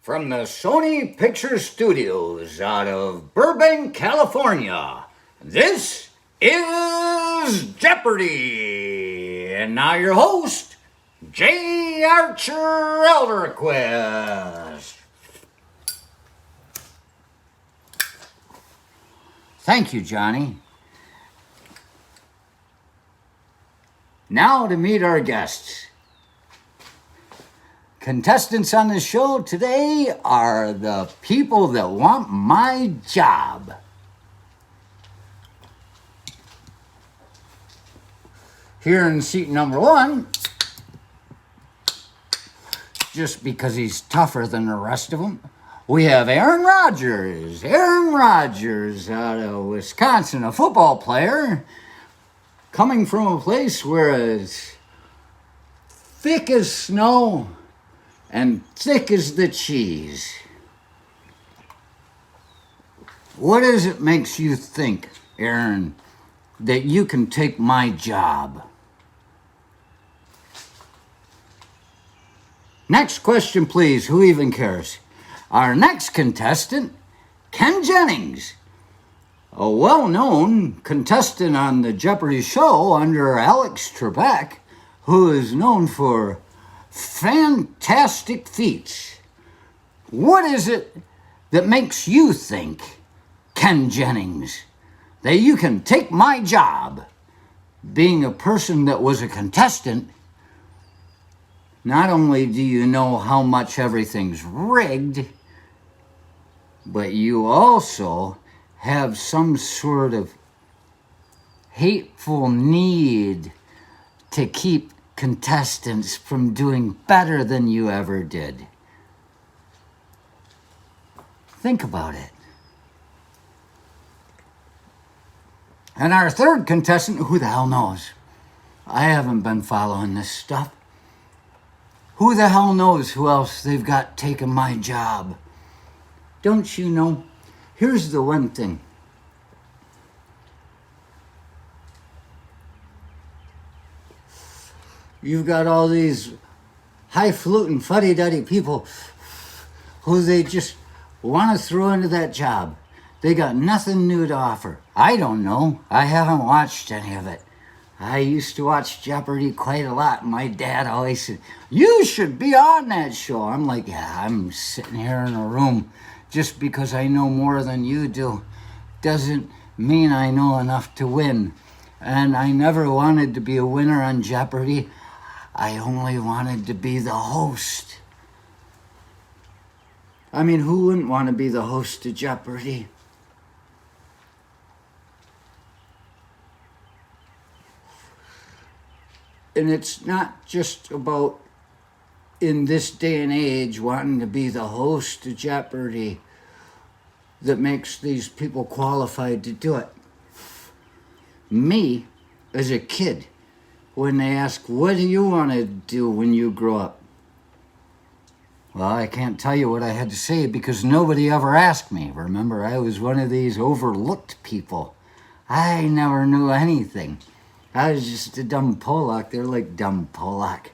From the Sony Picture Studios out of Burbank, California, this is Jeopardy! And now your host, J. Archer Elderquist. Thank you, Johnny. Now to meet our guests. Contestants on the show today are the people that want my job. Here in seat number one, just because he's tougher than the rest of them, we have Aaron Rodgers. Aaron Rodgers out of Wisconsin, a football player, coming from a place where it's thick as snow and thick as the cheese. What is it makes you think, Aaron, that you can take my job? Next question, please. Who even cares? Our next contestant, Ken Jennings, a well-known contestant on the Jeopardy show under Alex Trebek, who is known for fantastic feats. What is it that makes you think, Ken Jennings, that you can take my job? Being a person that was a contestant, not only do you know how much everything's rigged, but you also have some sort of hateful need to keep contestants from doing better than you ever did. Think about it. And our third contestant, who the hell knows? I haven't been following this stuff. Who the hell knows who else they've got taking my job? Don't you know? Here's the one thing. You've got all these highfalutin, fuddy-duddy people who they just want to throw into that job. They got nothing new to offer. I don't know. I haven't watched any of it. I used to watch Jeopardy quite a lot. My dad always said, "You should be on that show." I'm like, yeah, I'm sitting here in a room. Just because I know more than you do doesn't mean I know enough to win. And I never wanted to be a winner on Jeopardy. I only wanted to be the host. I mean, who wouldn't want to be the host of Jeopardy? And it's not just about, in this day and age, wanting to be the host of Jeopardy that makes these people qualified to do it. Me, as a kid, when they ask, what do you want to do when you grow up? Well, I can't tell you what I had to say because nobody ever asked me. Remember, I was one of these overlooked people. I never knew anything. I was just a dumb Polak. They're like, dumb Polak.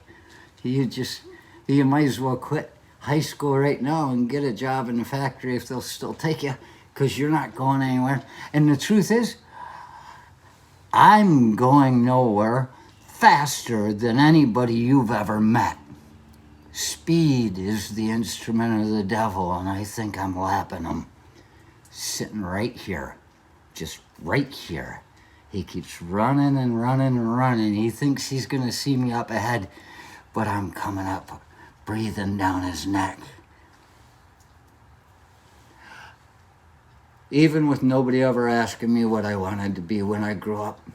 You might as well quit high school right now and get a job in the factory if they'll still take you, because you're not going anywhere. And the truth is, I'm going nowhere faster than anybody you've ever met. Speed is the instrument of the devil, and I think I'm lapping him. Sitting right here, just right here. He keeps running and running and running. He thinks he's going to see me up ahead, but I'm coming up, breathing down his neck. Even with nobody ever asking me what I wanted to be when I grew up,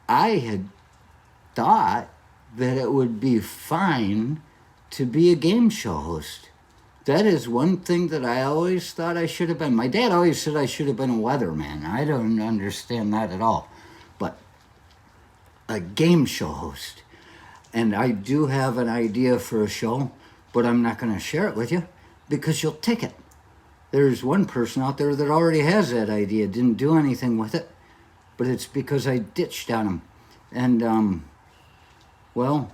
I had thought that it would be fine to be a game show host. That is one thing that I always thought I should have been. My dad always said I should have been a weatherman. I don't understand that at all. But a game show host. And I do have an idea for a show, but I'm not going to share it with you because you'll take it. There's one person out there that already has that idea, didn't do anything with it, but it's because I ditched on him. And, well,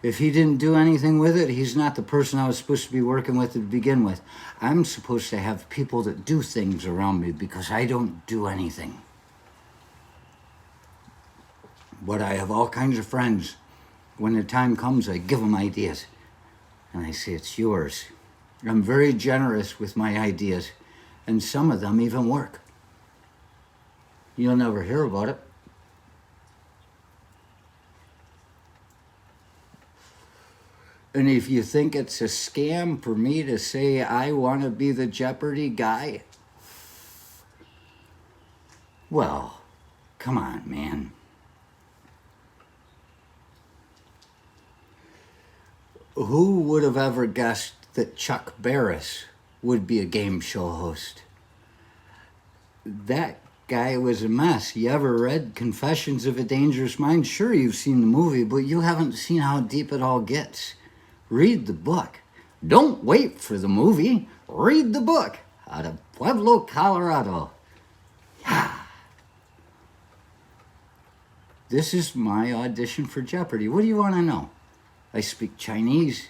If he didn't do anything with it, he's not the person I was supposed to be working with to begin with. I'm supposed to have people that do things around me because I don't do anything. But I have all kinds of friends. When the time comes, I give them ideas. And I say, it's yours. I'm very generous with my ideas. And some of them even work. You'll never hear about it. And if you think it's a scam for me to say I want to be the Jeopardy guy, well, come on, man. Who would have ever guessed that Chuck Barris would be a game show host? That guy was a mess. You ever read Confessions of a Dangerous Mind? Sure, you've seen the movie, but you haven't seen how deep it all gets. Read the book. Don't wait for the movie. Read the book. Out of Pueblo, Colorado. Yeah. This is my audition for Jeopardy. What do you want to know? I speak Chinese.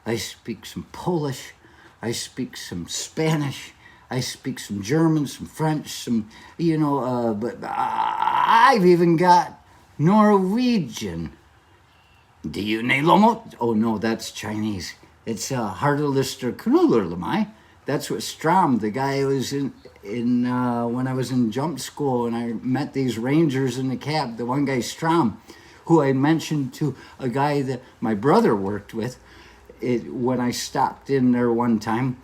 I speak some Polish. I speak some Spanish. I speak some German, some French, some, but I've even got Norwegian. Do you know? Oh, no, that's Chinese. It's Harderlister Knullerlemai. That's what Strom, the guy who was in when I was in jump school and I met these rangers in the cab, the one guy, Strom, who I mentioned to a guy that my brother worked with when I stopped in there one time.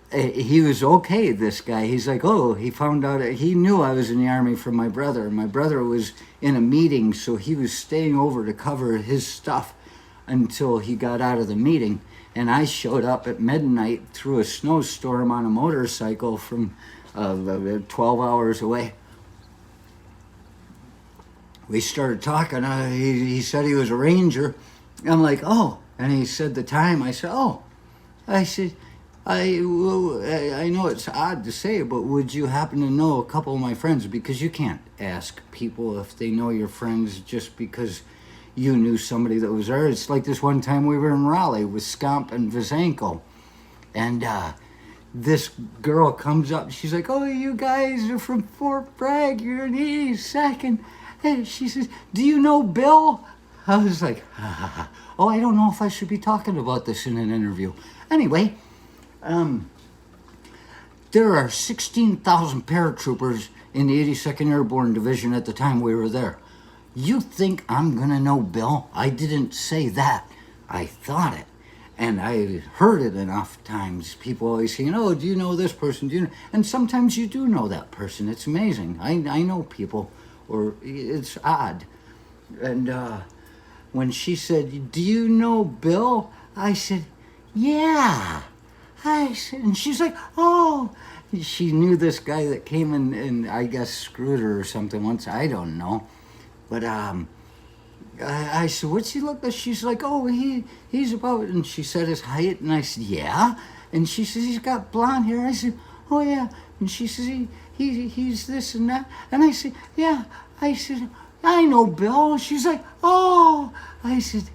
He was okay, this guy. He's like, oh, he found out, he knew I was in the Army from my brother. My brother was in a meeting, so he was staying over to cover his stuff until he got out of the meeting. And I showed up at midnight through a snowstorm on a motorcycle from 12 hours away. We started talking. He said he was a ranger. I'm like, oh. And he said the time. I said, oh. I said, I know it's odd to say, but would you happen to know a couple of my friends? Because you can't ask people if they know your friends just because you knew somebody that was there. It's like this one time we were in Raleigh with Scamp and Vizenko. And this girl comes up. She's like, oh, you guys are from Fort Bragg. You're in 82nd. And she says, do you know Bill? I was like, oh, I don't know if I should be talking about this in an interview. Anyway, there are 16,000 paratroopers in the 82nd Airborne Division at the time we were there. You think I'm going to know Bill? I didn't say that. I thought it. And I heard it enough times. People always saying, oh, do you know this person? Do you know? And sometimes you do know that person. It's amazing. I know people, or it's odd. And when she said, do you know Bill? I said, yeah. I said, and she's like, oh. She knew this guy that came and I guess screwed her or something once. I don't know. But I said, what's he look like? She's like, oh, he's about, and she said his height, and I said, yeah. And she says, he's got blonde hair. I said, oh, yeah. And she says, he's this and that. And I said, yeah. I said, I know Bill. She's like, oh. I said,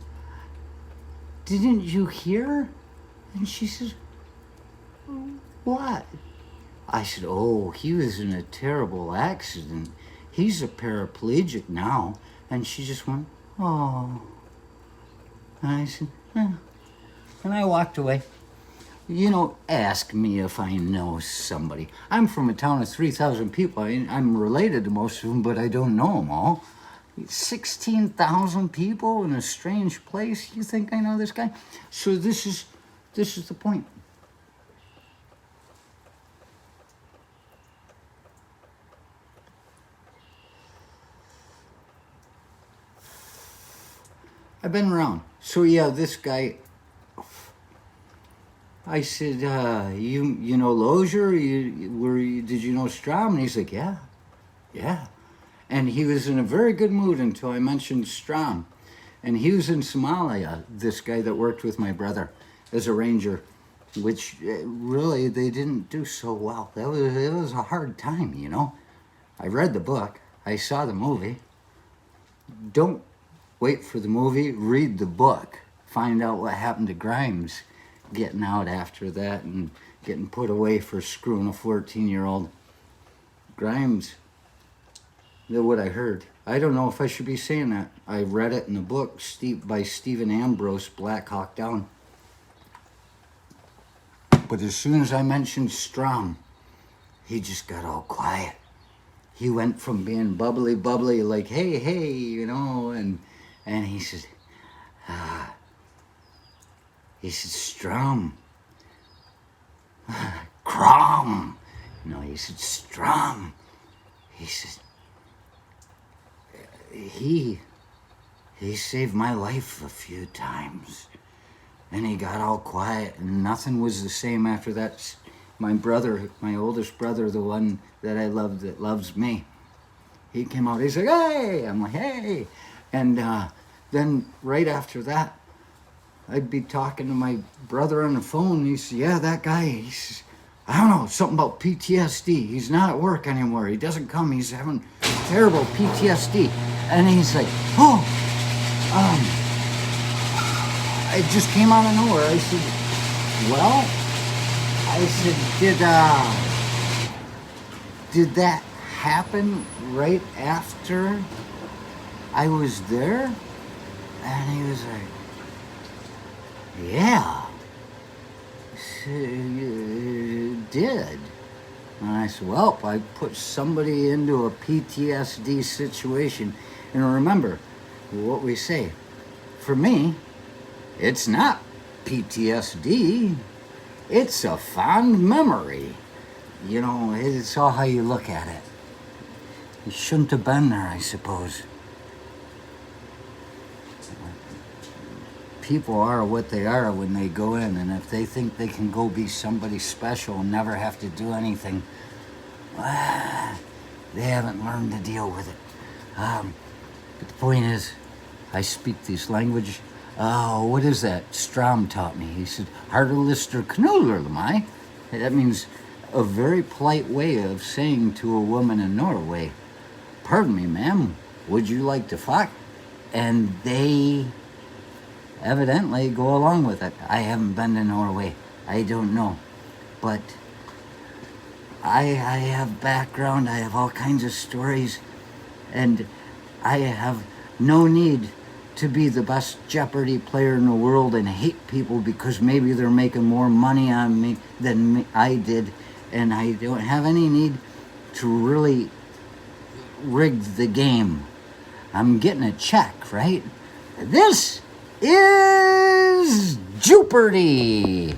didn't you hear? And she says, what? I said, oh, he was in a terrible accident. He's a paraplegic now. And she just went, oh. And I said, eh. And I walked away. Ask me if I know somebody. I'm from a town of 3,000 people. I'm related to most of them, but I don't know them all. 16,000 people in a strange place. You think I know this guy? So this is the point. I've been around. So yeah, this guy, I said, you know Lozier? Did you know Strom? And he's like, yeah. And he was in a very good mood until I mentioned Strom. And he was in Somalia, this guy that worked with my brother as a ranger, which really they didn't do so well. It was a hard time, I read the book. I saw the movie. Don't wait for the movie, read the book. find out what happened to Grimes getting out after that and getting put away for screwing a 14-year-old. Grimes, what I heard. I don't know if I should be saying that. I read it in the book by Stephen Ambrose, Black Hawk Down. But as soon as I mentioned Strom, he just got all quiet. He went from being bubbly, like, hey, you know, and he said, Strom. Crom. No, he said, Strom. He said, he saved my life a few times. And he got all quiet, and nothing was the same after that. My brother, my oldest brother, the one that I love that loves me, he came out, he's like, hey! I'm like, hey! And then right after that, I'd be talking to my brother on the phone, and he said, yeah, that guy, he says, I don't know, something about PTSD. He's not at work anymore. He doesn't come. He's having terrible PTSD. And he's like, it just came out of nowhere. I said, well, did that happen right after I was there? And he was like, yeah, it did. And I said, well, I put somebody into a PTSD situation. And remember what we say. For me, it's not PTSD. It's a fond memory. You know, it's all how you look at it. You shouldn't have been there, I suppose. People are what they are when they go in, and if they think they can go be somebody special and never have to do anything, they haven't learned to deal with it. But the point is, I speak this language. Oh, what is that? Strom taught me. He said, Hartelister knullerlemai. That means a very polite way of saying to a woman in Norway, pardon me, ma'am, would you like to fuck? And they evidently go along with it. I haven't been to Norway. I don't know. But I have background. I have all kinds of stories. And I have no need to be the best Jeopardy player in the world and hate people because maybe they're making more money on me than I did. And I don't have any need to really rig the game. I'm getting a check, right? This is Jeopardy!